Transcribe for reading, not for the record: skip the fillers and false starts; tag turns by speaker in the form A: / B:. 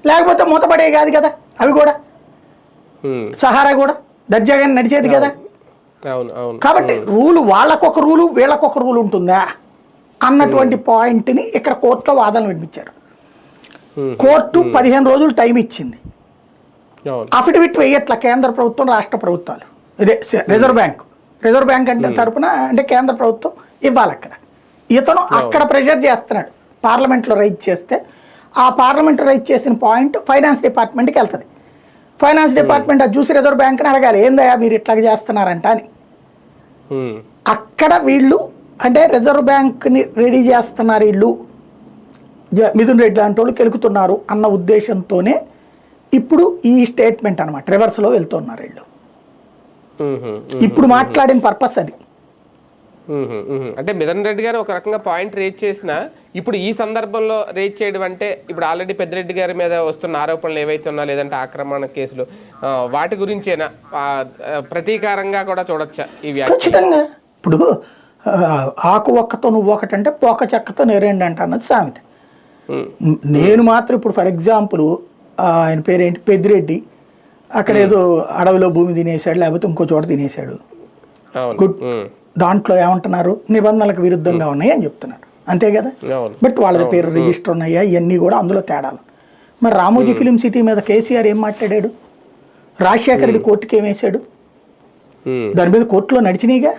A: లేకపోతే మూతపడే కాదు కదా అవి కూడా, సహారా కూడా దర్జాగా నడిచేది కదా. కాబట్టి రూలు వాళ్ళకొక రూలు వీళ్ళకొక రూలు ఉంటుందా అన్నటువంటి పాయింట్ని ఇక్కడ కోర్టులో వాదనలు వినిపించారు. కోర్టు 15 రోజులు టైం ఇచ్చింది. అఫిడవిట్ వేయట్ల కేంద్ర ప్రభుత్వం రాష్ట్ర ప్రభుత్వాలు, ఇదే రిజర్వ్ బ్యాంక్ అంటే తరపున అంటే కేంద్ర ప్రభుత్వం ఇవ్వాలి. అక్కడ ఇతను అక్కడ ప్రెషర్ చేస్తున్నాడు, పార్లమెంట్లో రైజ్ చేస్తే ఆ పార్లమెంట్ రైజ్ చేసిన పాయింట్ ఫైనాన్స్ డిపార్ట్మెంట్కి వెళ్తుంది. ఫైనాన్స్ డిపార్ట్మెంట్ అది చూసి రిజర్వ్ బ్యాంక్ని అడగాలి, ఏందయ్యా మీరు ఇట్లా చేస్తున్నారంట అని. అక్కడ వీళ్ళు అంటే రిజర్వ్ బ్యాంక్ని రెడీ చేస్తున్నారు వీళ్ళు, మిథున్ రెడ్డి లాంటి వాళ్ళు కెలుకుతున్నారు అన్న ఉద్దేశంతోనే ఇప్పుడు ఈ స్టేట్మెంట్ అనమాట రివర్స్లో వెళ్తున్నారు వీళ్ళు. ఇప్పుడు మాట్లాడిన పర్పస్ అది.
B: అంటే మిథున్ రెడ్డి గారు ఒక రకంగా పాయింట్ రేజ్ చేసిన ఇప్పుడు ఈ సందర్భంలో రేజ్ చేయడం అంటే ఇప్పుడు ఆల్రెడీ పెద్దిరెడ్డి గారి మీద వస్తున్న ఆరోపణలు ఏవైతే ఉన్నా లేదంటే ఆక్రమణ కేసులు వాటి గురించేనా ప్రతీకారంగా కూడా చూడొచ్చా ఈ వ్యాఖ్య?
A: ఖచ్చితంగా. ఇప్పుడు ఆకు ఒక్కతో నువ్వు ఒకటంటే పోక చెక్కతో నేరేండి అంట అన్నది సామెత. నేను మాత్రం ఇప్పుడు ఫర్ ఎగ్జాంపుల్ ఆయన పేరేంటి పెద్దిరెడ్డి, అక్కడ ఏదో అడవిలో భూమి తినేసాడు లేకపోతే ఇంకో చోట తినేసాడు, గుడ్, దాంట్లో ఏమంటున్నారు నిబంధనలకు విరుద్ధంగా ఉన్నాయి అని చెప్తున్నారు, అంతే కదా. బట్ వాళ్ళది పేరు రిజిస్టర్ ఉన్నాయా ఇవన్నీ కూడా అందులో తేడాలు. మరి రామోజీ ఫిలిం సిటీ మీద కేసీఆర్ ఏం మాట్లాడాడు, రాజశేఖర రెడ్డి కోర్టుకి ఏం వేసాడు, దాని మీద కోర్టులో నడిచినాయిగా.